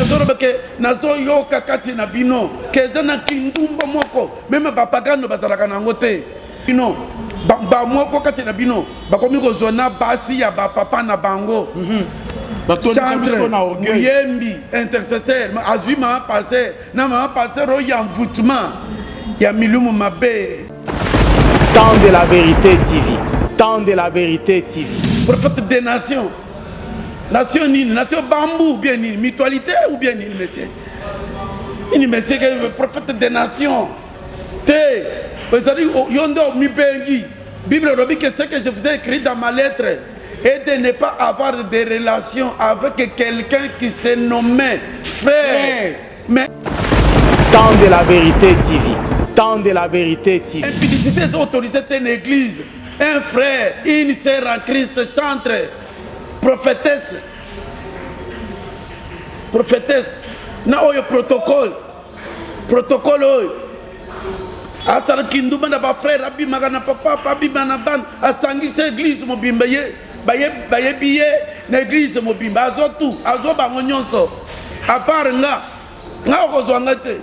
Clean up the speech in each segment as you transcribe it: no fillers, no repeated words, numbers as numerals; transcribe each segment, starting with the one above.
nazorobeke nazo yoka kati na bino keza na kindumba moko meme bapagano bazalaka nango te bino ba moko kati na bino bakomi kozona basi ya bapapa na bango chantre muyembi intercesseur azwi ma passé na ma passé ro ya envoûtement ya milumu mabe. Temps de la vérité TV. Temps de la vérité TV. Prophète des nations. Nation nini, nation bambou ou bien nini, mutualité ou bien nini, monsieur. Nini, monsieur, le prophète des nations. Te, vous avez dit, yondo mi bengi. Bible dit que ce que je vous ai écrit dans ma lettre est de ne pas avoir des relations avec quelqu'un qui se nommait frère. Mais Temps de la vérité TV. Temps de la vérité TV. Impudicité est autorisée dans l'église. Un frère, une sœur en Christ, chantre, prophétesse. Prophétesse. Na oyo protocole. Protocole oyo. Asala kinduma na ba frère abimaka na papa abimaka na bana asangisa église mobimba ye baye biye na église mobimba azo tout azo bango nyonso à part nga okozwanga te.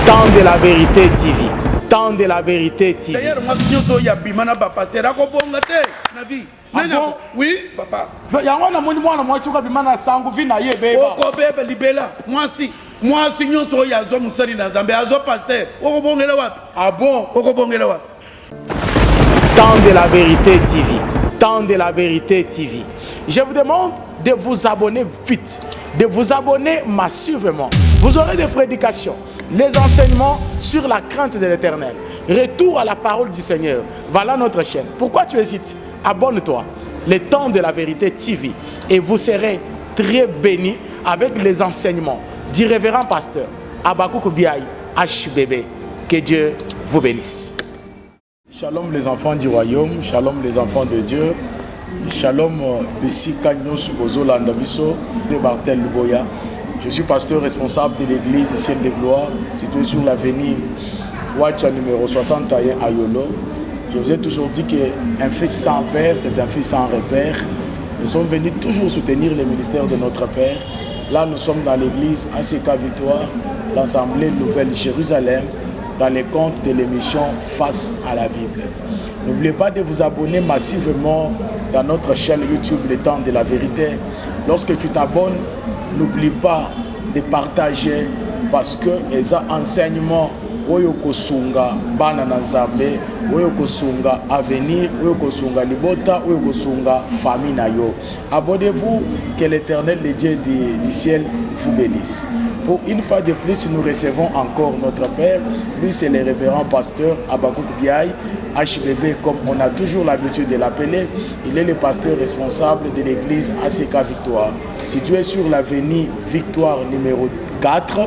Temps de la vérité TV. Temps de la vérité TV. D'ailleurs moi nyonso ya bimana ba passer akobonga te na vie. Bon? Oui papa. Yango na moni mwana mwasi ka bimana sangu vi na ye beba. Oko bebe libela mwasi nyonso ya zo musali na Nzambe azo pasteur okobongela wapi? Ah bon? Okobongela wapi? Temps de la vérité TV. Temps de la vérité TV. Je vous demande de vous abonner vite, de vous abonner massivement. Vous aurez des prédications, les enseignements sur la crainte de l'Éternel. Retour à la parole du Seigneur. Voilà notre chaîne. Pourquoi tu hésites? Abonne-toi. Le Temps de la vérité TV. Et vous serez très bénis avec les enseignements du révérend pasteur Abakouk Biaï HBB. Que Dieu vous bénisse. Shalom les enfants du royaume, shalom les enfants de Dieu, shalom Bessika Nyosu Bozolanda Biso de Bartel Luboya. Je suis pasteur responsable de l'église Ciel de Gloire, située sur l'avenue Ouacha numéro 61 à Yolo. Je vous ai toujours dit qu'un fils sans père, c'est un fils sans repère. Nous sommes venus toujours soutenir le ministère de notre Père. Là, nous sommes dans l'église ACK Victoire, l'Assemblée Nouvelle Jérusalem, dans les comptes de l'émission Face à la Bible. N'oubliez pas de vous abonner massivement dans notre chaîne YouTube Le Temps de la Vérité. Lorsque tu t'abonnes, n'oublie pas de partager parce que les enseignements oyo kosunga bana na Nzambe, oyo kosunga avenir, oyo kosunga libota, oyo kosunga famille na yo. Abonnez-vous, que l'Éternel, le Dieu du ciel, vous bénisse. Pour une fois de plus, nous recevons encore notre Père. Lui, c'est le révérend pasteur Abakouk Biaï, HBB, comme on a toujours l'habitude de l'appeler. Il est le pasteur responsable de l'église ACK Victoire, située sur l'avenue Victoire numéro 4.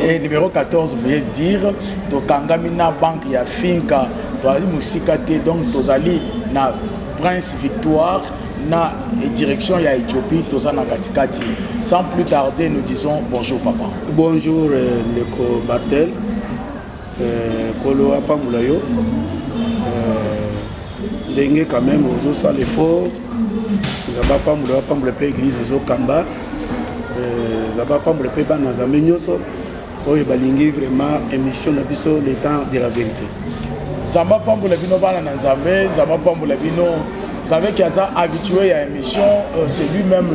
Et numéro 14, veuillez dire, Tokangamina Banque ya Finka, Toali Musikate, donc Tozali na Prince Victoire, na direction ya Éthiopie, Tozana Katikati. Sans plus tarder, nous disons bonjour papa. Bonjour Neko Bartel, Kolo Apamulayo. Dengue quand même, aux ça l'effort. Nous avons pas moulé église aux Kamba. Zaba pas me répéter dans un menioso pour balingi vraiment émission de biso le temps de la vérité. Zaba pas me lebino bana na Nzambe, zaba pas me lebino. Vous savez qu'il y a ça habitué à l'émission, c'est lui-même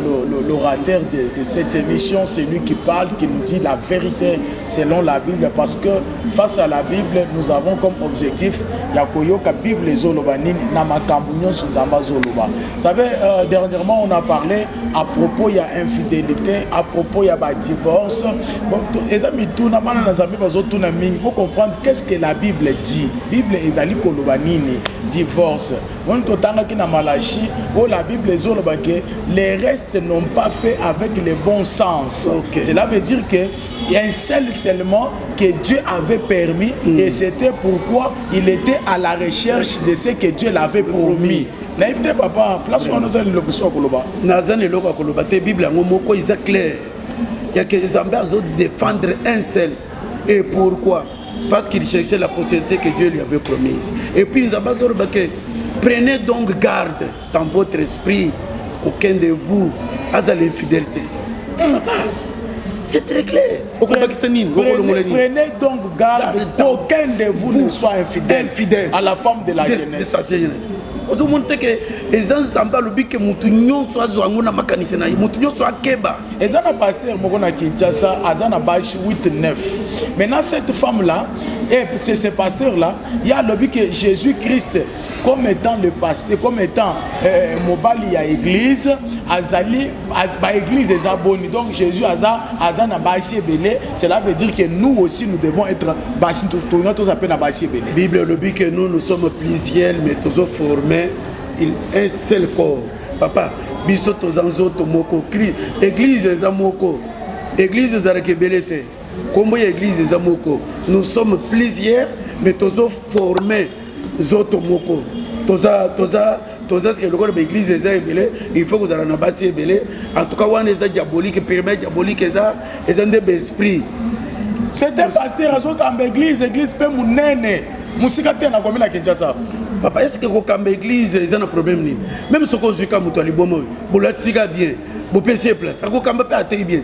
l'orateur de cette émission, c'est lui qui parle, qui nous dit la vérité selon la Bible, parce que face à la Bible, nous avons comme objectif Yakoyoka Bible Zolobanin Namakambunyon Sunzamba Zoloba. Vous savez, dernièrement on a parlé à propos il y a infidélité, à propos il y a divorce. Bon, les amis, tout n'a pas il faut comprendre qu'est-ce que la Bible dit. La Bible est ali kolobanini divorce. On totanga ki na Malachi où la Bible les restes n'ont pas fait avec le bon sens. Okay. Cela veut dire qu'il y a un seul seulement que Dieu avait permis et c'était pourquoi il était à la recherche de ce que Dieu l'avait promis. Naïbté papa, place où nous allons le besoin koloba. Nazan le loba koloba te Bible en moko is clair. Il y a que les ambassadeurs doivent défendre un seul. Et pourquoi? Parce qu'il cherchait la possibilité que Dieu lui avait promise. Et puis les ambassadeurs prenez donc garde dans votre esprit, aucun de vous a de l'infidélité. C'est très clair. Prenez donc garde qu'aucun de vous ne soit infidèle à la femme de la jeunesse. De sa jeunesse. Vous montrez que les gens semblent le que Moutounion soit Zouangona Makanisena, Moutounion soit Keba. Et ça, le pasteur Mokona Kinshasa, Azana Bash 8-9. Maintenant, cette femme-là, et c'est ce pasteur-là, il y a le but que Jésus-Christ, comme étant le pasteur, comme étant Mobali à l'église, Azali, l'église est abonnée. Donc Jésus Azana Bashi Belé, cela veut dire que nous aussi nous devons être Bashi, tous appellent Bashi Belé. La Bible le dit que nous sommes plusieurs, mais tous formés un seul corps. Papa, biso tozanzo tomoko, église est amoko, église est arakebelete. Comme l'église est amoko, nous sommes plusieurs, mais tous formés zotomoko. Toza que le l'église est ébélé, il faut que vous ayez un bâti ébélé. En tout cas, on est diabolique, pyramide diabolique, et un esprit. C'est un pasteur à l'église peut mounene. Moussikaté na commune à Kinshasa. Papa, est-ce que vous avez l'église, il y a un problème? Même si vous avez un problème, vous avez un bien, vous avez une place. Vous avez un bien.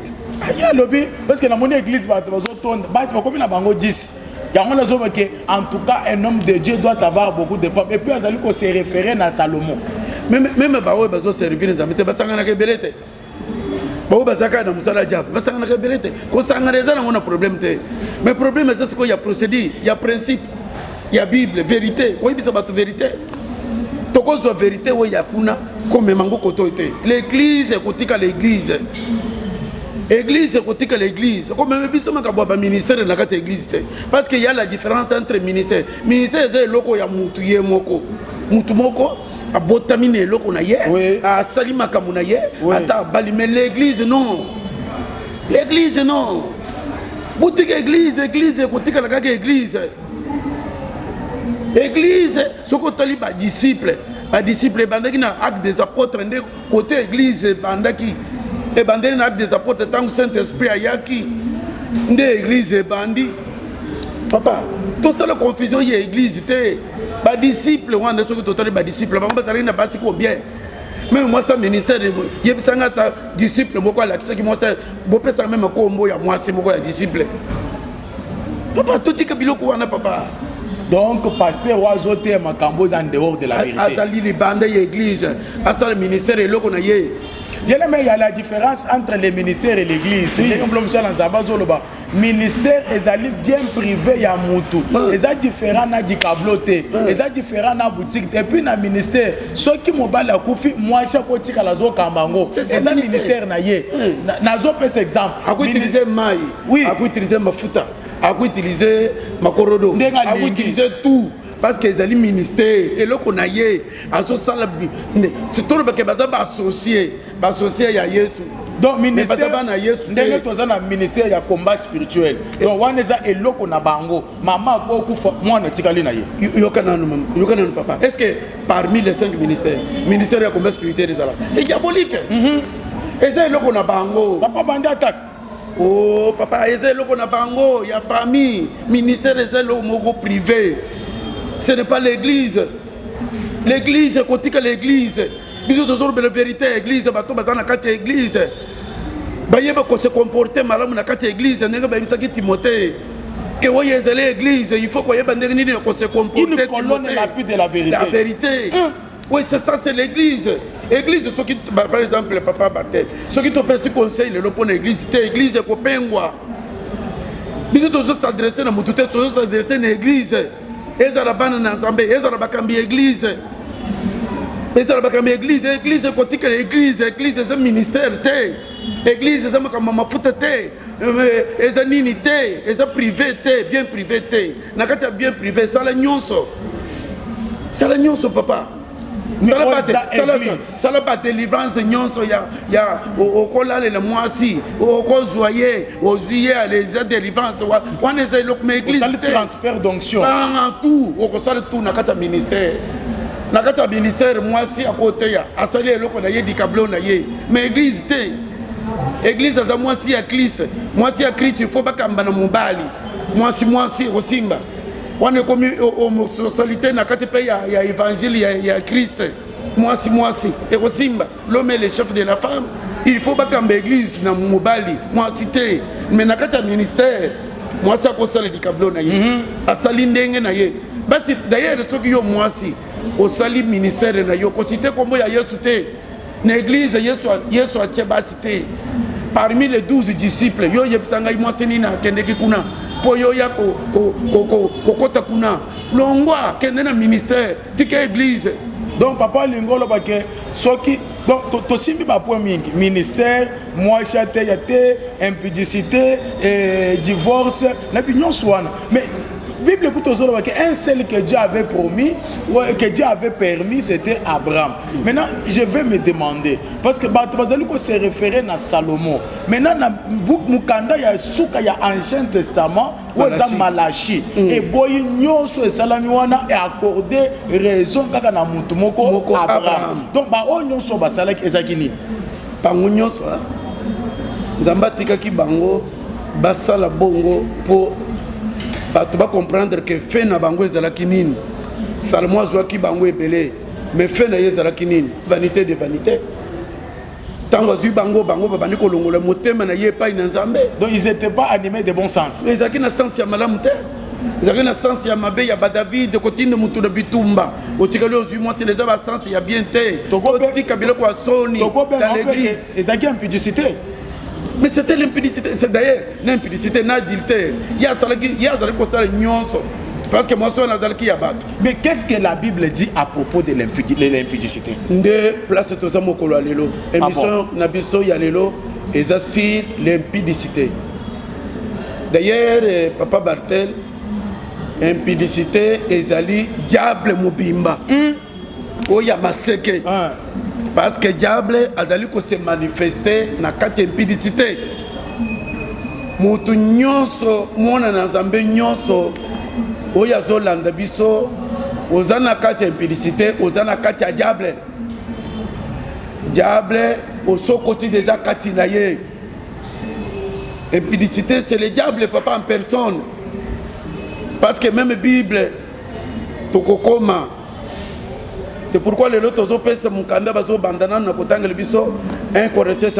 Il y a lobby, parce que dans mon église, vous avez un commune à Bango 10. En tout cas, un homme de Dieu doit avoir beaucoup de femmes. Et puis, il faut se référer à Salomon. Même si vous servir les amis, vous avez un problème. Vous avez un problème. Mais le problème, c'est qu'il y a procédure, il y a principe. Il y a Bible, vérité. Quoi il y a vérité? Toko zo vérité où il y a kuna comme mango koto été. L'église est côté à l'église. Église est côté à l'église. Comme même biso makaboba ministère na kati église. Parce qu'il y a la différence entre ministère. Ministère c'est loko ya mutu ye moko. Mutu moko a botamine loko na ye, a salima kamuna ye, ata balime l'église non. L'église non. Boutique église est côté à la église. Église, ce qu'on t'a dit, disciple, bandaki na acte des apôtres, côté église, bandaki, et bandaki na acte des apôtres, tant que Saint-Esprit ayaki, de église bandi. Papa, tout ça la confusion y a église, ba disciple, on a ce que total ba disciple, ba mbata na bati combien. Même moi ça ministère, y a bisanga ta disciple, moi quoi la qui moi ça, bon peut ça même combo ya moi c'est moi ya disciple. Papa, tout dit que biloko wana papa. Donc, pasteur Oazote et Makambo en dehors de la vérité. Atali les bandes de l'église, à le ministère et l'eau il y a la différence entre les ministères et l'église. Le ministère est bien privé, il y a Moutou. Il est différent du cabloté, il est différent de la boutique. Et puis, dans le ministère, ceux qui m'ont dit que moi, je suis à la zone Kambango. C'est un ministère. Nazo peut cet exemple. À quoi utiliser maï, à quoi utiliser ma fouta, à quoi utiliser ma corodo, à quoi utiliser tout. Parce que les ministères, et là qu'on a eu, c'est tout le monde qui est associé à Yesu. Donc, ministère, ministère, il y a combat spirituel. Donc, on est là qu'on a bango. Maman, moi, on est papa. Est-ce que parmi les 5 ministères, le ministère de combat spirituel, c'est diabolique? Et c'est là qu'on a bango. Papa, bandi attaque. Oh, papa, c'est là qu'on a bango. Il y a parmi ministère, c'est là privé. Ce n'est pas l'église. L'église, c'est côté que l'église. Bisous toujours de la vérité, l'église, bateau dans la carte église. Bayeba qu'on se comporter malade dans la carte église, n'est-ce pas ça qui Timothée. Que voyez l'église, il faut qu'on se comporte. Une colonne l'appui de la vérité. La vérité. Oui, c'est ça, c'est l'église. L'église, ceux qui, par exemple, le papa Bartel, ceux qui te prennent conseil, le pour l'église, c'est l'église, c'est copain. Bisous toujours s'adresser à Moutouté, toujours s'adresser à l'église. Ils ont ensemble, ils ont l'église. Ils ont l'église, l'église est côté que l'église, l'église est un ministère, l'église est un foot, ils ont unité, ils ont privé, bien privé. Nakata bien privé, ça la nyonso. Ça la nyonso, papa. Ça n'a pas de délivrance, il y a au colal et le moisi, au joyeux, au juillet, les délivrances. On est l'église. Ça le transfert d'onction. Tout, on constate tout dans le ministère. Dans le ministère, moi, si à côté, à saluer le qu'on a dit câble, mais l'église, l'église, moi, si à Christ, moi, si à Christ, il faut pas qu'on ait mon bali. Moi, si, au Simba. On est comme homosexualité, il y a l'évangile, il y a Christ. Moi si. Et au Simba, l'homme est le chef de la femme. il faut bakamba église na mobali moi cité mais na kata ministère moi ça ko sala likablo na ye asali ndenge na ye basi d'ailleurs soki yo moi si au sali ministère na yo ko cité kombo ya Yesu te na église Yesu atie basi te parmi les 12 disciples yo yebisanga moi sini na kendeki kuna po yo ya ko kota kuna longwa kende na ministère tika église. Donc papa lingolo bake soki donc to simbi ba point mingi ministère moi chate yate impudicité divorce na pignon soana mais Bible pour tous un seul que Dieu avait promis que Dieu avait permis c'était Abraham. Maintenant je vais me demander parce que bazali ko se référer na Salomon. Maintenant na mukanda ya suka ya Ancien Testament oza Malachi et boy nyonso esalami wana et accorder raison kaka na mutu moko Abraham. Donc ba o nyonso basalaki ezaki nini? Bango nyonso Nzamba tikaki bango basala bongo pour tu vas comprendre que fait na bango ezalaki nini. Salomon azwaki bango ebele mais fait na ezalaki nini. Vanité de vanité. Tango azwi bango babandi kolongola motema na ye pa ina Nzambe. Donc ils étaient pas animés de bon sens. Ezalaki na sens ya malamu te. Ezalaki na sens ya mabe ya ba David kotinde mutu na bitumba. Otikali ozwi moi c'est les ba sens ya bien te. Otika biloko ya soni dans l'église. Ezalaki impudicité. Mais c'était l'impudicité, c'est d'ailleurs l'impudicité, l'adultère. Il y a ça nyonso. Parce que moi, je suis qui abattu. Mais qu'est-ce que la Bible dit à propos de l'impudicité? De place de ça, mokolo alelo. Émission nabiso yalelo, et ça c'est l'impudicité. D'ailleurs, Papa Bartel, impudicité, ezali diable mobimba. Oya maseke. Parce que le diable a d'aller se manifester dans la impudicité. Mutu nyonso mona na Nzambe nyonso oya zolanda biso ozana kati impudicité ozana kati ya diable. Diable osokoti déjà kati na ye. Impudicité c'est le diable papa en personne. Parce que même Bible tokokoma. C'est pourquoi les autres opérations mukanda bazo bandana na kotanga biso 1 Corinthiens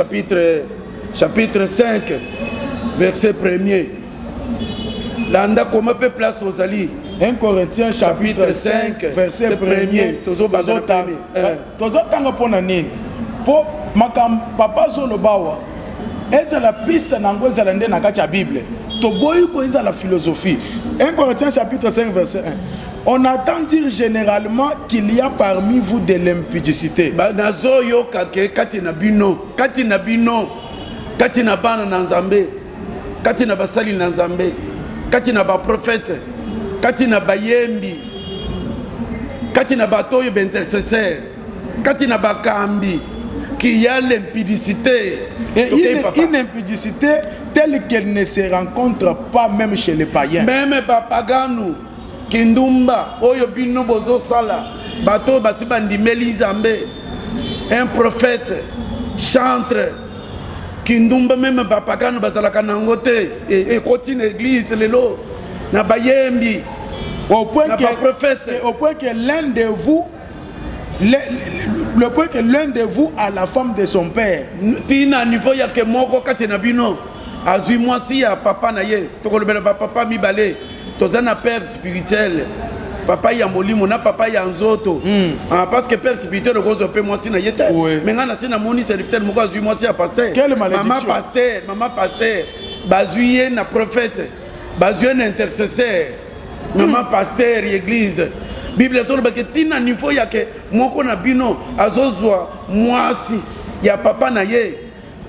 chapitre 5 verset 1er. Landa comment peut place aux ali 1 Corinthiens chapitre 5 verset 1er. Tozo bandana tozo tanga pona nini? Po makam papa zolo bawa. Eza la piste na ngoza la ndena kati ya Bible. To boyi ko eza la philosophie. 1 Corinthiens chapitre 5 verset 1. On entend dire généralement qu'il y a parmi vous de l'impudicité. Nazo yo kake kati na bino, kati na bana na Nzambe, kati na basali na Nzambe, kati na ba prophète, kati na bayembi, kati na batoyo intercesseur, kati na bakambi, qu'il y a l'impudicité. Et une impudicité telle qu'elle ne se rencontre pas même chez les païens. Même papagano kindumba oyo bino bozo sala bato basi bandimeli Nzambe un prophète chantre kindumba même papagano bazalaka nango te et continue l'église lelo na bayembi au point que l'un de vous le point que l'un de vous a la femme de son père. Tina niveau ya ke moko kati na bino azui mwasi ya papa na ye tokolobela papa mibale tozana père spirituel papa ya molimo na papa ya nzoto parce que père spirituel le cause pe mwasi na yete mais ngana sina moni serviteur moko azui mwasi ya pasteur maman pasteur bazuye na prophète bazuye na intercesseur maman pasteur église Bible tolo ke tina niveau ya ke moko na bino azozwa mwasi ya papa na ye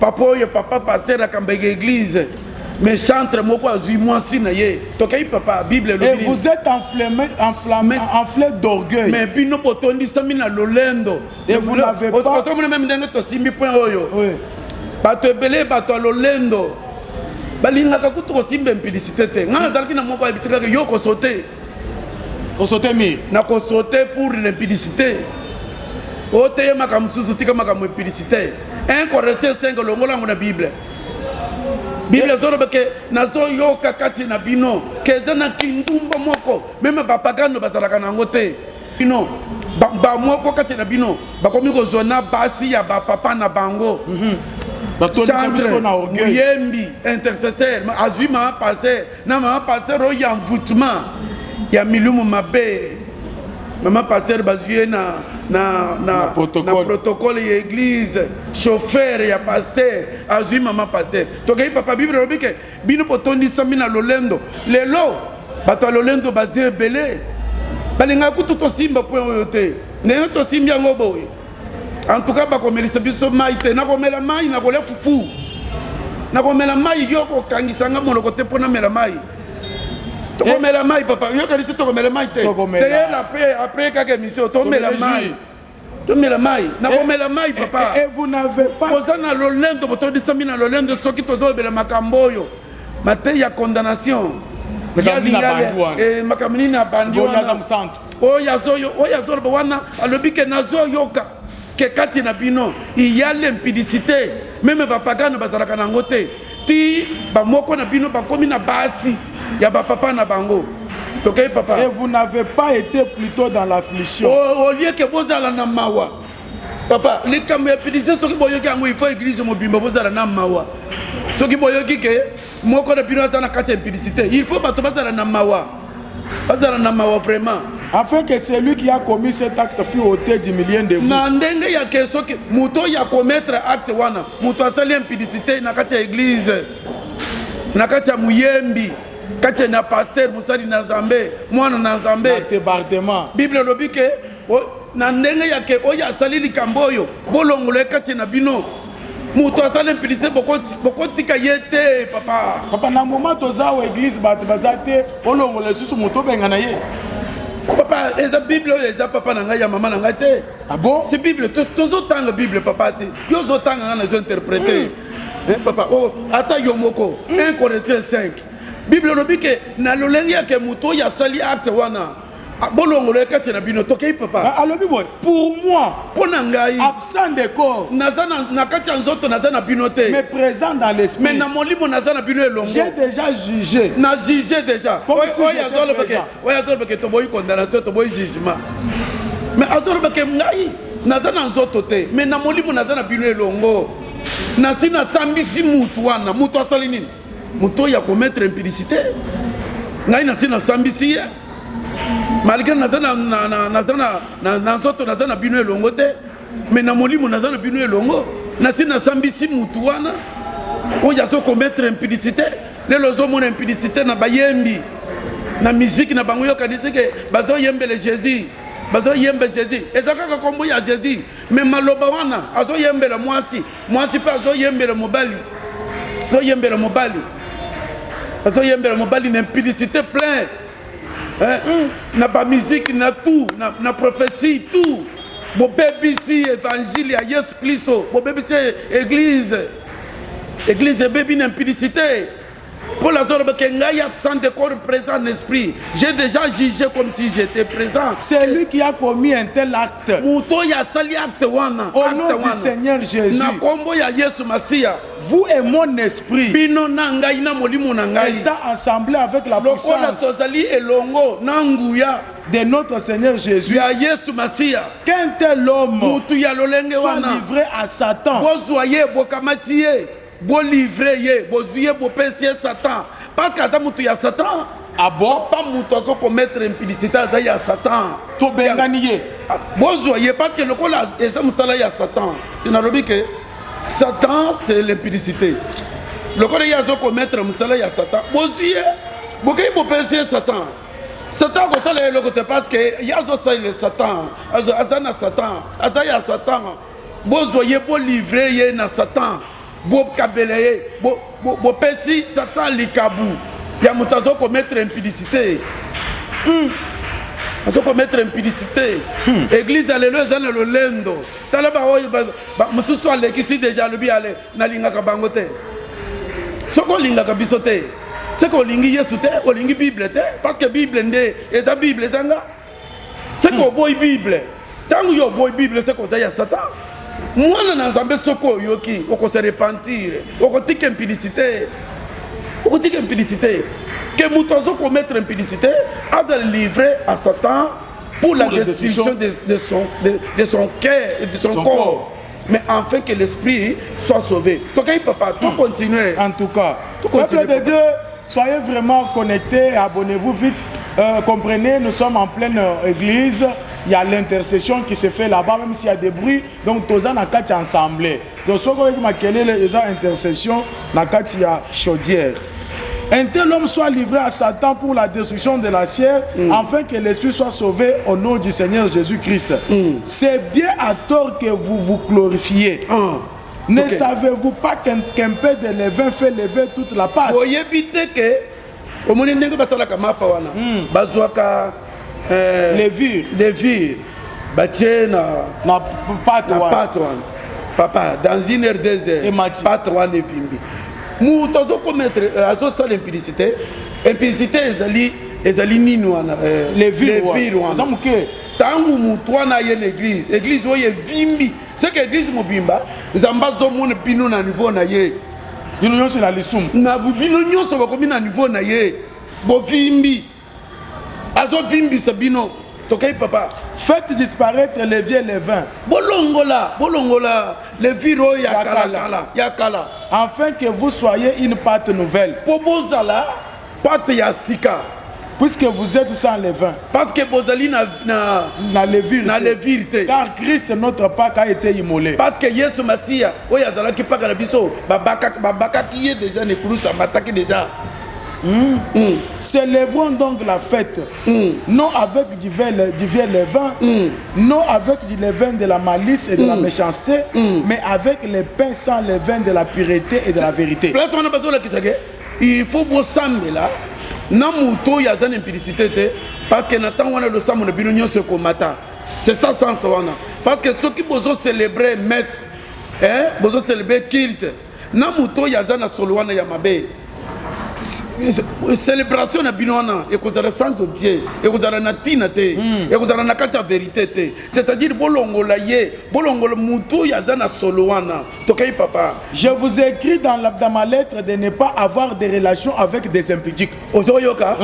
papa oyo papa pasteur akambege église mais chantre moko azui mwasi na ye tokai papa Bible et vous êtes enflé d'orgueil mais bino botondi sami na lolendo et vous n'avez pas même ndenge to simbi point oyo bato ebele bato lolendo balingaka kutu ko simba impudicité te ngana dalaki na moko abisika yo ko sauter na ko sauter pour l'impudicité ote makamususu tika makamu impudicité 1 Corinthiens 5 longola na Bible Bible zoro ke nazo yoka kati na bino kezana kindumba moko même bapagano bazalaka nango te bino ba moko kati na bino bakomi kozona basi ya ba papa na bango chantre muyembi intercesseur azwi mama passer na mama passer oyo ya envoûtement ya milumu mabe mama passer bazwi na protocole ya église chauffeur ya pasteur azwi mama passer tokei papa bible lobi ke bino botondisami na lolendo lelo bato ya lolendo bazwi ebele balingaka kutu tosimba point oyo te ndenge tosimbi yango boye en tout cas bakomelisa biso mai te nakomela mai nakolia fufu nakomela mai yo kokangisanga moloko te mpona mela mai tokomela mai papa yo kanisi tokomela mai te teyela après kaka émission tomela mai nakomela mai papa et vous n'avez pas oza na lolendo botondisami na lolendo soki tozobela makambo oyo mate ya condamnation makambo nini na bandi wana oyo azoloba wana alobi ke nazoyoka ke kati na bino iya l'impudicité meme bapagano bazalaka nango te ti bamoko na bino bakomi na basi ya bapapa na bango tokei papa et vous n'avez pas été plutôt dans l'affliction au lieu que bozala na mawa papa likambo ya impudicité soki boyoki yango il faut église mobimba bozala na mawa soki boyoki ke moko na bino aza na kati ya impudicité il faut bato bazala na mawa vraiment afin que celui qui a commis cet acte fût ôté du milieu de vous na ndenge ya ke soki moto ya commettre acte wana moto asali impudicité na kati ya église na kati ya muyembi kati na pasteur musali na nzambe mwana na nzambe débordement bible lobi ke na ndenge ya ke oyo asali likambo oyo bolongola kati na bino moto asali impudicité bokotika ye te papa na moment toza wa église bato baza te olongola lisusu moto obengana ye papa eza bible oyo eza papa na ngai ya mama na ngai te ah bon c'est bible tozotanga bible papa te yo ozotanga nga nazointerprete papa ata yo moko 1 Corinthiens 5 bible lobi ke na lolenge yake moto oyo asali acte wana bolongolo ekati na bino tokei papa alobi boy pour moi mpo na ngai absent de corps naza na kati ya nzoto naza na bino te mais présent dans l'esprit mais na molimo naza na bino elongo j'ai déjà jugé na jugé déjà oyo azolobake toboyi condamnation toboyi jugement mais azolobake ngai naza na nzoto te mais na molimo naza na bino elongo nasi nasambisi mutu wana mutu asali nini mutu oyo akomettre impudicité ngai nasi nasambisi ye malgré naza na nzoto naza na bino elongo te mais na molimo naza na bino elongo nasi nasambisi mutu wana oyo azokomettre impudicité lelo ozomona impudicité na bayembi na musique na bango yokanisi ke bazoyembele jésus eza kaka kombo ya jésus mais maloba wana azoyembela mwasi mpe azoyembela mobali na impudicité plein na ba musique na tout na prophétie tout bobebisi évangile ya Yesu Kristo bobebisi église ebebi na impudicité pour la zone que ngai absent de corps présent en esprit j'ai déjà jugé comme si j'étais présent c'est lui qui a commis un tel acte muto ya sali acte wana au nom du Seigneur Jésus na kombo ya Yesu Masia vous et mon esprit bino na ngai na molimo na ngai étant ensemble avec la puissance tozali elongo na nguya de notre Seigneur Jésus ya Yesu Masia qu'un tel homme mutu ya lolenge wana soit livré à Satan bozoye bokamati ye bo livrer ye bozuye bopesi ye Satan parce que aza mutu ya Satan ah bon pas mutu azo commettre impudicité aza ya Satan to bengani ye bozoye parce que lokola eza musala ya Satan sinalobi ke Satan c'est l'impudicité lokola ye azo commettre musala ya Satan bozuye bokei bopesi ye Satan kosala ye loko te parce que ye azosala Satan aza na Satan aza ya Satan bozoye bo livrer ye na Satan bokabela ye bopesi Satan likabu ya moto azokomettre impudicité église alelo eza na lolendo tala baoyo mosusu alekisi deja alobi ale nalingaka bango te soki olingaka biso te soki olingi Yesu te olingi bible te parce que bible nde eza bible ezanga soki oboyi bible ntango yo oboyi bible soki oza ya Satan mwana na nzambe soko oyoki okose repentir okotika impudicité que moto azo commettre impudicité a de livrer à Satan pour la destruction de son cœur et de son corps mais enfin que l'esprit soit sauvé. Donc, papa, tout continuer. En tout cas, peuple de Dieu, soyez vraiment connectés, abonnez-vous vite. Comprenez, nous sommes en pleine église. Il y a l'intercession qui se fait là-bas, même s'il y a des bruits. Donc, tous les gens ensemble. Donc, ce qui est l'intercession, il y a chaudière. Un tel homme soit livré à Satan pour la destruction de la chair, afin que l'esprit soit sauvé au nom du Seigneur Jésus-Christ. C'est bien à tort que vous vous glorifiez. Ne savez-vous pas qu'un peu de levain fait lever toute la pâte? Vous évitez que, au moment où vous avez levure, na pâte. Papa, dans une heure, 2 heures, pâte wana evimbi. Nous avons commettre l'impudicité. Impudicité ezali nini wana levure wana. Tangu mutu wana ye l'église, église oye vimbi. C'est que l'église mobimba, nzamba zo mona bino na niveau na ye. Bino nyonso na lisumu. Na bino nyonso bakomi na niveau na ye. Bo vimbi. Azo vimbi sabino. Tokei papa. Faites disparaître les vieux levains. Bolongola, les viro yakala. Afin que vous soyez une pâte nouvelle. Pobozala, pâte yasika. Puisque vous êtes sans levain. Parce que bozali na levure. Car Christ notre Pâque a été immolé. Parce que Yesu Masia, oyazala ki paka na biso, babaka ki ye déjà ne kulusa mataki déjà. Célébrons donc la fête, non avec du vieux levain, non avec du levain de la malice et de la méchanceté, mais avec les pains sans levain de la pureté et de la vérité. Il faut que vous là, namuto ya zan impudicité, parce que n'attend wana le sang de binonio se komata. C'est ça sens wana. Parce que ceux qui besoin célébrer messe, besoin célébrer culte, namuto ya zan solowana ya mabe. Célébration na binona et kozala sans objet et kozala na tina te et kozala na kata vérité te, c'est-à-dire bolongola ye bolongola mutu ya zana solowana tokei papa. Je vous ai écrit dans ma lettre de ne pas avoir de relations avec des impudiques. Ozoyoka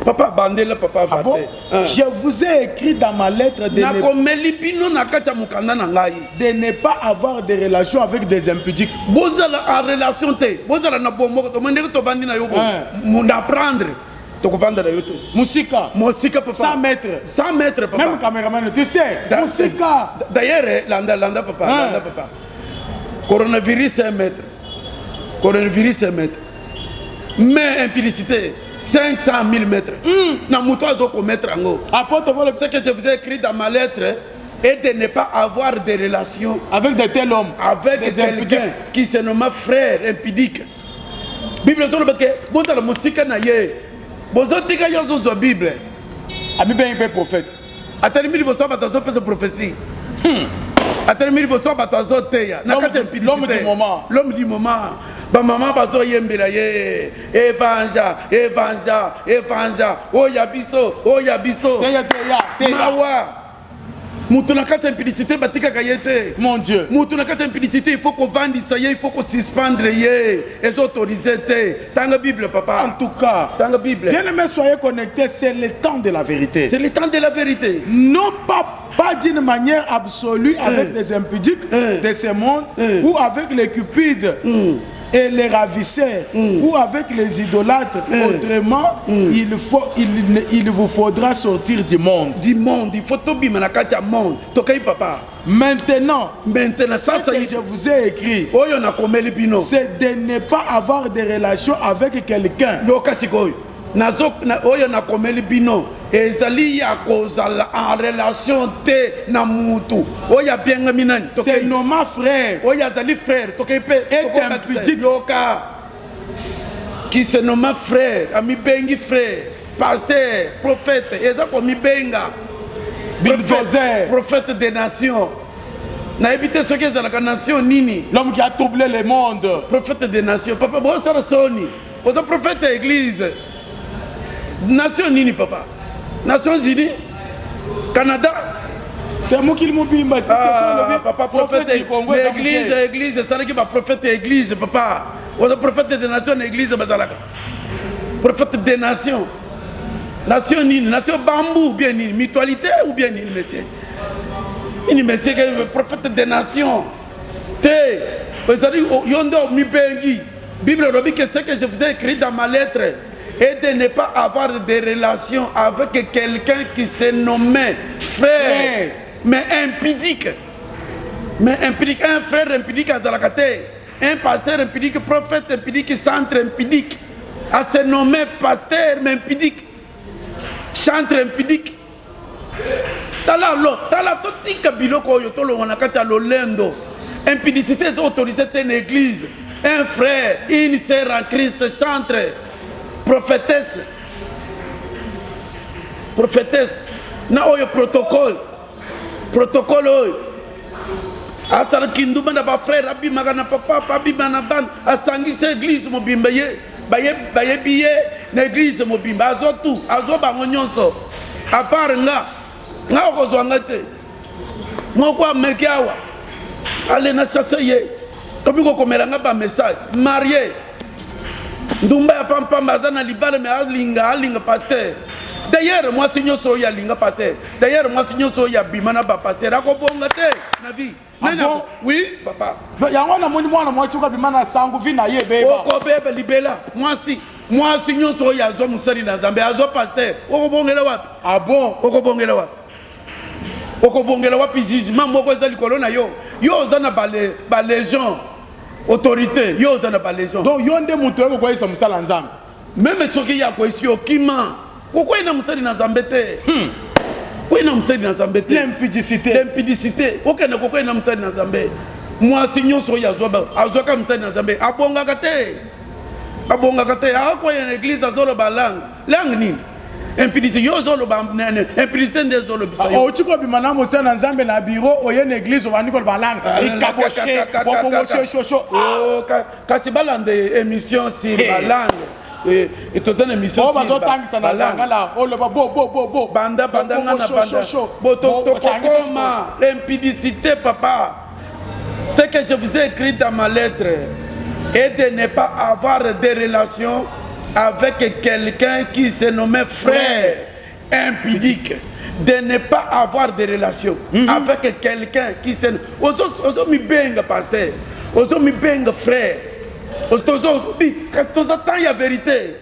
papa bandela papa ah bon? Je vous ai écrit dans ma lettre de ne pas avoir de relations avec des impudiques. Bozala en relation te bozala na bombo to mende to bandi na yoko m'apprendre to kovanda na yoto musika papa 100 mètres papa même caméraman tu sais musika d'ailleurs landa papa coronavirus 1 mètre mais impudicité 500 000 mètres. Na muto azo commettre ango. Ce que je vous ai écrit dans ma lettre est de ne pas avoir de relations avec de tels hommes, avec quelqu'un qui se nomme frère impudique. Bible to le que bon la musique na ye. Bozo tika yo zo Bible. Ami ben un prophète. Atermini bozo batazo pe prophétie. Atermini bozo batazo teya. Na kata impudicité. L'homme du moment. Ba maman bazo yembela ye evanja oya biso mawa mutu na kata impudicité batika kayete mon Dieu mutu na kata impudicité il faut qu'on vendisse il faut qu'on suspendre ye et autoriser te tanga Bible papa. En tout cas tanga Bible bien aimé soyez connectés, c'est le temps de la vérité, c'est le temps de la vérité, non pas d'une manière absolue avec des impudiques de ce monde ou avec les cupides et les ravisseurs ou avec les idolâtres. Autrement, il vous faudra sortir du monde. Il faut tomber dans le monde. Maintenant, ça, ce que je vous ai écrit, c'est de ne pas avoir de relations avec quelqu'un. Oyo na komeli bino ezali ya kozala en relation te na mutu oya bienga minani c'est normal frère oya zali frère tokepe est un petit yoka qui se nomme frère ami bengi frère pasteur prophète eza ko mi benga prophète des nations na éviter ce qui est dans la nation nini l'homme qui a troublé le monde prophète des nations papa bon ça soni au prophète de l'église. Nation Nini papa, Nations Unies, Canada. C'est moi qui le bimba. Papa prophète église, c'est ça qui va prophète église papa. On a prophète des nations église bazalaka. Prophète des nations. Nation Nini, nation bambou ou bien Nini, mutualité ou bien Nini monsieur. Nini monsieur que prophète des nations. C'est-à-dire, yondo mi bengi. Bible dit que ce que je vous ai écrit dans ma lettre est de ne pas avoir des relations avec quelqu'un qui se nommait frère, mais impudique. Mais impudique, un frère impudique à Zalakate, un pasteur impudique, prophète impudique, chantre impudique, à se nommer pasteur mais impudique, chantre impudique. Tala totika biloko yo tolo wanakata lolendo. Impudicité est autorisée dans une église. Un frère, une sœur en Christ, chantre, prophétesse. Prophétesse. Na oyo protocole. Protocole oyo. Asala kinduma na ba frère abimaka na papa, abimaka na bana, asangisa église mobimba ye. Baye biye na église mobimba azo tout, azo bango nyonso. A part nga okozwanga te. Moko amekiawa. Allez na chasser comme ko komelanga ba message marié ndumba ya pampa mazana libala me alinga pasteur d'ailleurs moi sinyo so ya linga pasteur d'ailleurs moi sinyo so ya bimana ba pasteur akobonga te na vie nana oui papa yango na moni mwana mwa chuka bimana sangu vi na ye beba ko beba libela moi sinyo so ya zo musali na zambe azo pasteur okobongela wapi ah bon okobongela wapi okobongela wapi jugement moko eza likolo na yo oza na ba légion autorité yo oza na ba légion donc yo nde mutu eko koyesa musala nzambe même soki ya koyesi okima kokoyina musali na nzambe te koyina musali na nzambe te l'impudicité okende kokoyina musali na nzambe mwasi nyonso oyo azwaka musali na nzambe abongaka te akoya na église azoloba langue nini impudicité yo zoloba nene impudicité nde zolobisa yo ochiko bimana musala na nzambe na bureau oye na église ovandi ko balangue ikaboshe bobongoshe shosho kasi balande émission sur balangue et tozana émission sur bazotangisa na langa la oloba bo banda ngana botokoma l'impudicité papa ce que je vous ai écrit dans ma lettre est de ne pas avoir des relations avec quelqu'un qui se nommait frère impudique, de ne pas avoir de relation avec quelqu'un qui se nommait mi benga pasteur, ozo mi benga frère, ozo tant y a vérité,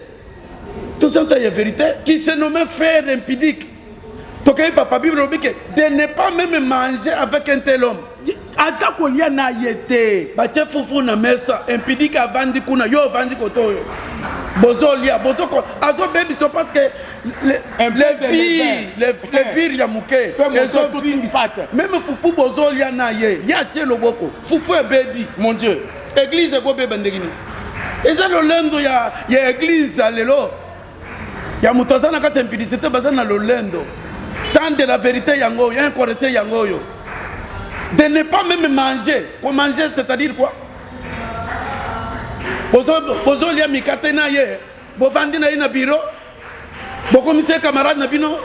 tout ça y a vérité, qui se nommait frère impudique. Tokai papa Bible dit que de ne pas même manger avec un tel homme. Atako liya na yete. Bache fufu na mesa impudique avandi kuna yo vandi kotoyo. Bozolia, bozoko, azo baby so parce que les filles ya muke, les autres même fufu bozolia na ye, ya tie loboko, fufu e baby, mon Dieu. Église go bebe ndegini. Eza lo lendo ya église lelo. Ya mutozana ka impudicité bazana lo lendo. Tant de la vérité yango, ya incorrecté yango yo. De ne pas même manger. Pour manger, c'est-à-dire quoi? Bozo lia mikate na ye, bovandi na ina biro, bokomise camarade na bino,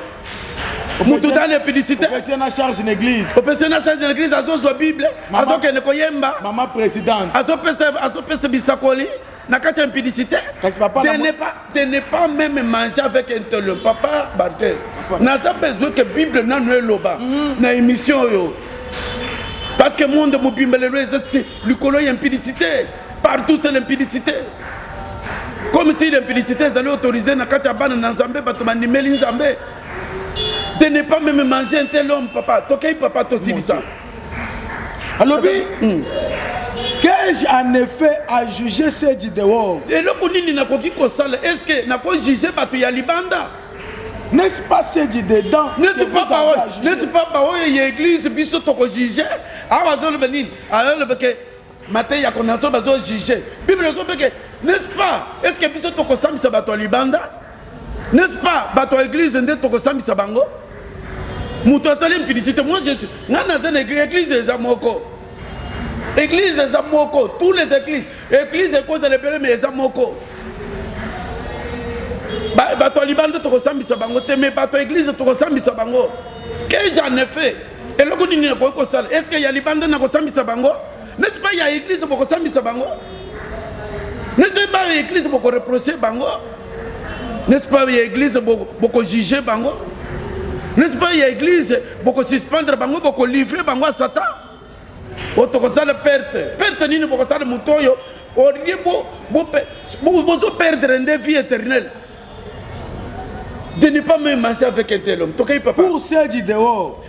mutu dans les publicités. Opération na charge une église. Opération na charge une église, azo Bible, azo kene koyemba. Maman présidente. Azo pese bisakoli, na kati publicité. De ne pas même manger avec un tel papa Bartel. N'a pas besoin que Bible na nous loba, na émission yo. Parce que le monde mobimbele c'est l'icolo y impudicité. Partout c'est l'impudicité. Comme si l'impudicité est autorisée dans Katiabana, dans Zambé, de ne pas même manger un tel homme, papa. Tokei papa aussi ça. Alors, qu'ai-je en effet à juger ce dit dehors? Et le Kounini n'a pas dit qu'on sale. Est-ce que n'a pas jugé Batuya Libanda? N'est-ce pas ce dit dedans? N'est-ce pas par où il y a l'église, puis surtout qu'on juge? Ah, on va le venir. Alors, le bec. Matin, il y a qu'on a besoin de juger. N'est-ce pas? Est-ce que biso toko sami sa bato libanda? N'est-ce pas? Bato église nde toko sami sa bango? Muto asali impudicité. Moi je suis. Nana dans l'église des amoko. Église des amoko. Tous les églises. Église est cause de l'épée mais des amoko. Bato libanda toko sami sa bango. Mais bato église toko sami sa bango. Qu'est-ce que j'en ai fait? Et le coup n'y a pas de ça. Est-ce qu'il y a libanda na ko sami sa bango? N'est-ce pas il y a l'église pour que bango? N'est-ce pas l'église pour reprocher bango? N'est-ce pas il y a l'église pour juger bango? N'est-ce pas il y a l'église pour suspendre bango, pour livrer bango à Satan? otokosala perte nini bokosala mutoyo olie bozo perdre nde vie éternelle de ne pas me marcher avec un tel homme. Pour ceux du dehors,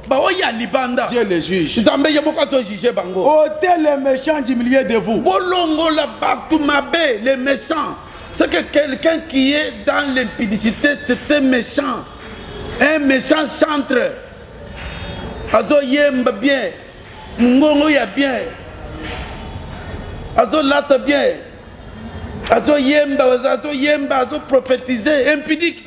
Dieu les juge. Ôtez les méchants du milieu de vous. Les méchants. C'est que quelqu'un qui est dans l'impudicité, c'est un méchant. Un méchant chantre. Azo yemba bien. Ngongo ya bien. Azo lata bien. Azo yemba, azo prophétiser. Impudique.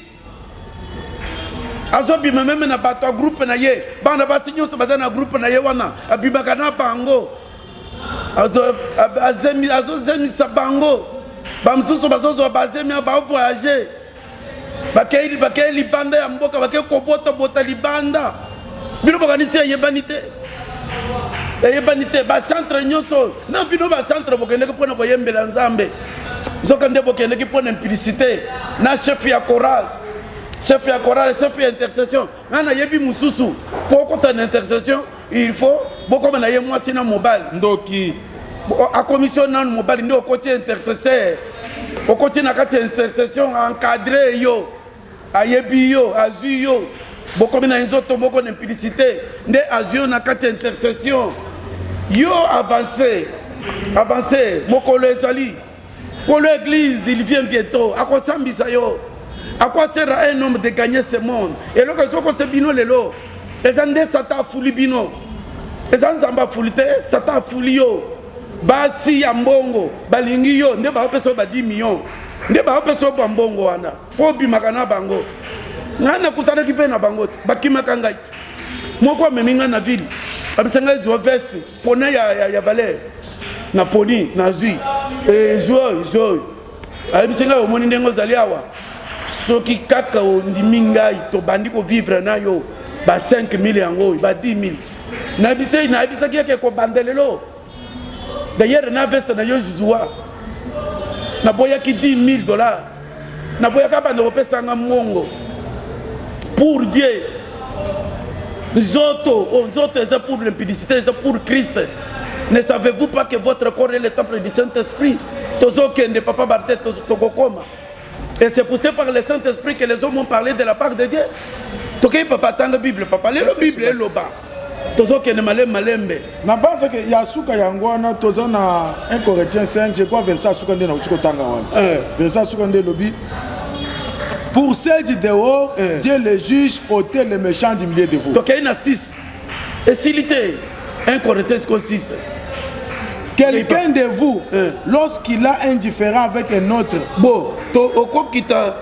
Azo bima même na bato groupe na ye bana basinyo so bazana groupe na ye wana abimaka na bango azo zemi sabango bamsusu bazozo bazemi ba voyager bakei libanda ya mboka bakei kobota libanda bino bakanisi yebanite ba centre nyoso na bino ba centre bokende ko pona boyembela nzambe zokande bokende ki pona implicité na chef ya chorale. Chef ya chorale, chef ya intercession. Nana yebi mususu. Pourquoi tu as une intercession? Il faut beaucoup de gens moi c'est mobile. Ndoki. A commission nan mobile ndi au côté intercesseur. Au côté na kati intercession encadré yo. Ayebi yo, azu yo. Beaucoup de gens ont beaucoup d'implicité. Ndi azu na kati intercession. Yo avancé. Mokolo ezali. Pour l'église, il vient bientôt. À quoi sambisa yo? À quoi sert un homme de gagner ce monde? Et là, quand c'est bino lelo, les andés sata fouli bino, les anzamba foulite, sata fouli yo, basi ya mbongo, balingi yo, nde ba opeso ba 10 millions, nde ba opeso ba mbongo wana, pobi makana bango, ngana kutana kipe na bango, bakima kangai, moko meminga na ville, abisanga zo veste, pona ya balai, na poni, na zui, zoi, abisanga omoni ndengo zaliawa. Soki kaka ndimingai to bandiko vivre na yo ba 5 000 yango ba 10 000 na bisa ki ko bandelelo d'ailleurs na veste na yo juzwa na boya ki $10 000 na boya ka bando pesa nga mongo pour Dieu zoto c'est pour l'impudicité, c'est pour Christ. Ne savez-vous pas que votre corps est le temple du Saint-Esprit? Tozoke ne papa barte tokokoma. Et c'est poussé par le Saint-Esprit que les hommes ont parlé de la part de Dieu. Toké papa tanga Bible, papa le Bible est loba. Tozo ke ne malembe. Na base que yasuka yangwana tozo na 1 Corinthiens 5, je crois 25 suka nde na uko tanga wana. 25 suka nde lobi. Pour ceux du dehors, Dieu les juge, ôtez les méchants du milieu de vous. Toké na 6. Et s'il était 1 Corinthiens 6. Quelqu'un de vous, lorsqu'il a un différend avec un autre, bon, au quoi qui t'a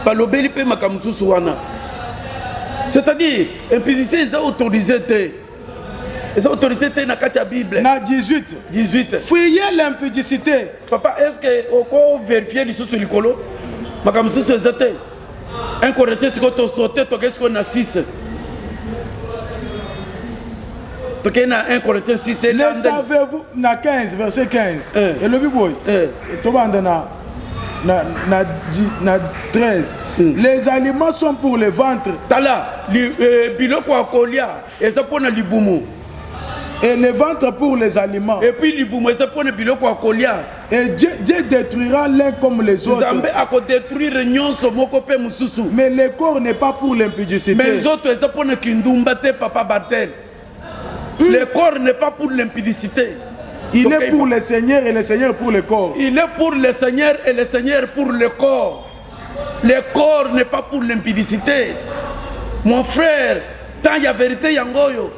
balobeli pe makamsusu wana, c'est-à-dire impudicité ils ont autorisé na kati ya Bible. Na 18. Fuyez l'impudicité. Papa, est-ce que au quoi vérifier les sous likolo makamsusu ezate 1 Corinthiens siko to sauter to qu'est-ce qu'on a 6. Na 1 Corinthiens 6 et ne savez-vous na 15 verset 15 et le biboy to banda na 13 les aliments sont pour le ventre tala biloko akolia et ça pour na libumu et le ventre pour les aliments et puis libumu ça pour na biloko akolia et Dieu détruira l'un comme les autres. Zambe ako détruire nyonso moko pe mususu mais le corps n'est pas pour l'impudicité mais les autres ça pour na kindumba te papa Bartel. Le corps n'est pas pour l'impudicité. Il est pour le Seigneur et le Seigneur pour le corps. Il est pour le Seigneur et le Seigneur pour le corps. Le corps n'est pas pour l'impudicité. Mon frère, tant il y a vérité, yangoyo.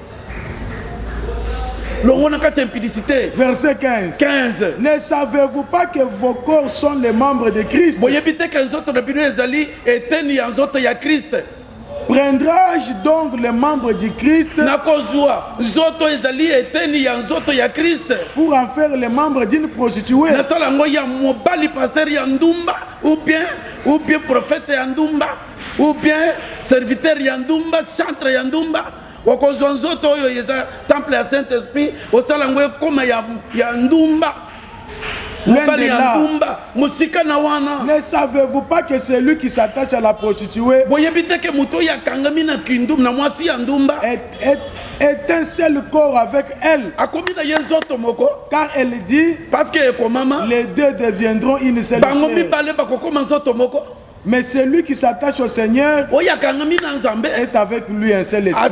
Impudicité. Verset 15. Ne savez-vous pas que vos corps sont les membres de Christ? Prendrai-je donc les membres du Christ pour en faire les membres d'une prostituée? Ou bien prophète yandumba, ou bien serviteur yandumba, chantre yandumba. Wakozonzoto yo yeza temple ya Saint-Esprit, osalangwe koma ya ndumba. Loin de là. Ne savez-vous pas que celui qui s'attache à la prostituée est un seul corps avec elle? Car elle dit, les deux deviendront une seule chair. Mais celui qui s'attache au Seigneur est avec lui un seul esprit.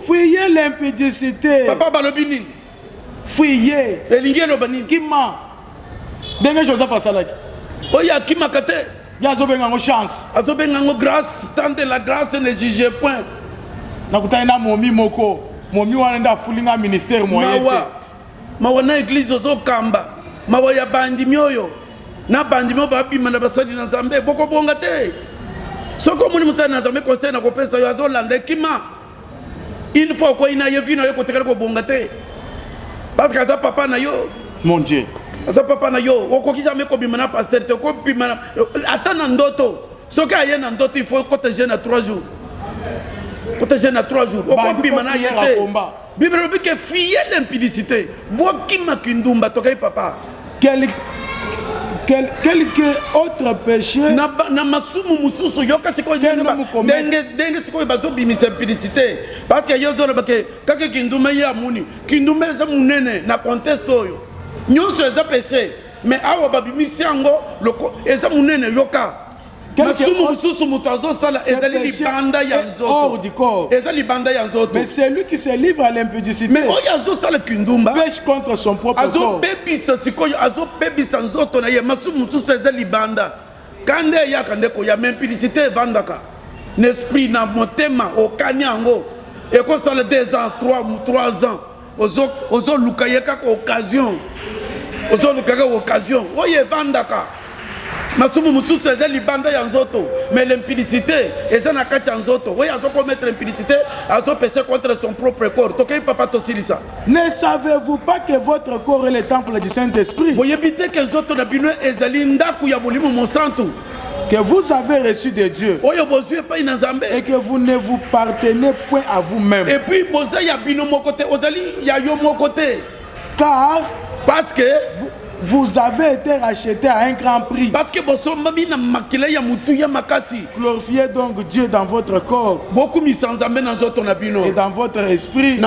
Fuyez l'impudicité. Fuyez. Kima. Dengue Joseph Asalaki. Oya Kima Kate. Yazobengango chance. Azobengango grâce. Tant de la grâce ne juge point. Nakutaina momi moko. Momi wanenda fulinga ministère moyen. Mawa na église ozo kamba. Mawa ya bandi mioyo. Na bandi mioyo babi mana basali na Nzambe. Boko bonga te. Soko muni musali na Nzambe conseil na kopesa yo azolanda Kima. Une fois ko ina yevino yo kotekala ko bonga te. Parce que ça papa na yo. Mon Dieu. Ça papa na yo. Okoki jamais ko bimana pasteur te ko bimana. Attends ndoto. Soki aye na ndoto il faut protéger na 3 jours. Protéger na 3 jours. Oko bimana yete. Bible dit que fuyez l'impudicité. Boki makindumba tokai papa. Quelque autre péché na masumu mususu yoka siko denge siko bazo bimisa impudicité parce que yozo bake kake kinduma ya muni kinduma za munene na contexte oyo nyonso eza péché mais awa babimisi yango loko eza munene yoka masumu mususu mutazo sala ezali libanda ya nzoto hors du corps ezali libanda ya nzoto mais celui qui se livre à l'impudicité mais oyazo sala kindumba pêche contre son propre corps azo bebisa sikoyo azo bebisa nzoto na ye masumu mususu ezali libanda kande ya kande ko ya impudicité vandaka n'esprit na motema okani yango eko sala 2 ans 3 ans ozo lukayeka ko occasion ozo lukaka occasion oye vandaka masumu mususu eza libanda ya nzoto mais l'impudicité eza na kati ya nzoto oyo azo commettre l'impudicité azo pécher contre son propre corps tokai papa tosilisa. Ne savez-vous pas que votre corps est le temple du Saint-Esprit? Boyebi te que nzoto na bino ezali ndaku ya molimo mosantu que vous avez reçu de Dieu oyo bozwi epai na Nzambe et que vous ne vous partenez point à vous-même et puis boza ya bino moko te ozali ya yo moko te car parce que vous avez été racheté à un grand prix. Parce que glorifiez donc Dieu dans votre corps et dans votre esprit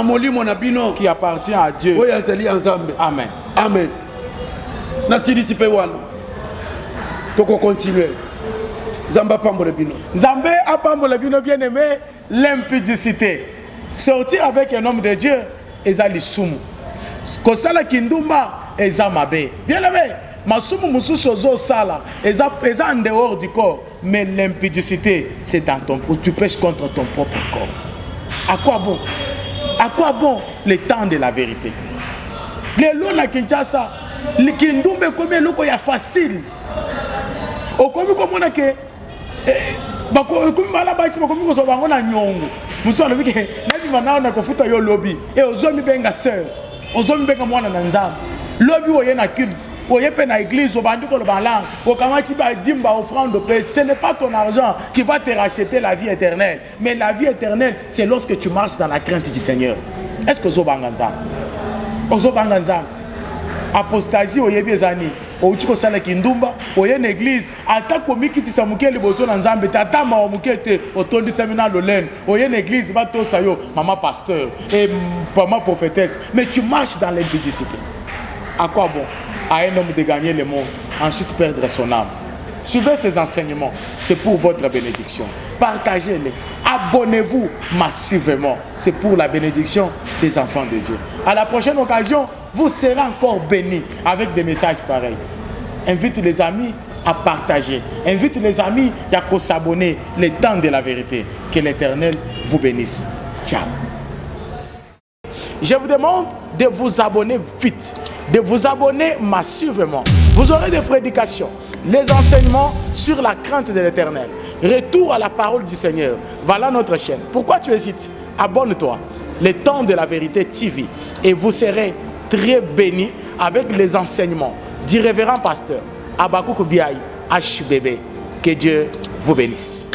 qui appartient à Dieu. Amen. Amen. Continuer. Zamba apambola bino bien aimé, l'impudicité. Sortir avec un homme de Dieu, ezali sumu. Kosala kindumba ezamabe. Bien aimé, masumu mususu ozo sala, eza en dehors du corps, mais l'impudicité c'est dans ton corps. Tu pêches contre ton propre corps. À quoi bon? À quoi bon le temps de la vérité? Les lois na Kinshasa, le kindumbe comme loko ya facile. Okomi komona ke bako komi bala ba sima komi ko so bango na nyongo. Muso alobi ke na bima na na kofuta yo lobby. Et ozomi benga sœur. Ozomi benga mwana na nzambe. Lobby oye na culte, oye pe na église obandi ko ba langue. Okamati ba dimba offrande de paix. Ce n'est pas ton argent qui va te racheter la vie éternelle, mais la vie éternelle c'est lorsque tu marches dans la crainte du Seigneur. Est-ce que ozobanga nzambe? Ozobanga nzambe. Apostasie oyebi ezani. Ouchiko sala kindumba oye na église ata komikitisa mukeli bozo na nzambe tata ma mukete otondi seminar lolen oye na église ba to sayo maman pasteur et maman prophétesse, mais tu marches dans l'impudicité. À quoi bon à un homme de gagner le monde, ensuite perdre son âme? Suivez ces enseignements, c'est pour votre bénédiction. Partagez-les, abonnez-vous massivement, c'est pour la bénédiction des enfants de Dieu. À la prochaine occasion, vous serez encore bénis avec des messages pareils. Invite les amis à partager. Invite les amis à s'abonner le temps de la vérité. Que l'Éternel vous bénisse. Ciao. Je vous demande de vous abonner vite, de vous abonner massivement. Vous aurez des prédications, les enseignements sur la crainte de l'Éternel. Retour à la parole du Seigneur. Voilà notre chaîne. Pourquoi tu hésites? Abonne-toi. Le temps de la vérité TV. Et vous serez très bénis avec les enseignements du révérend pasteur Abakouk Biaï HBB. Que Dieu vous bénisse.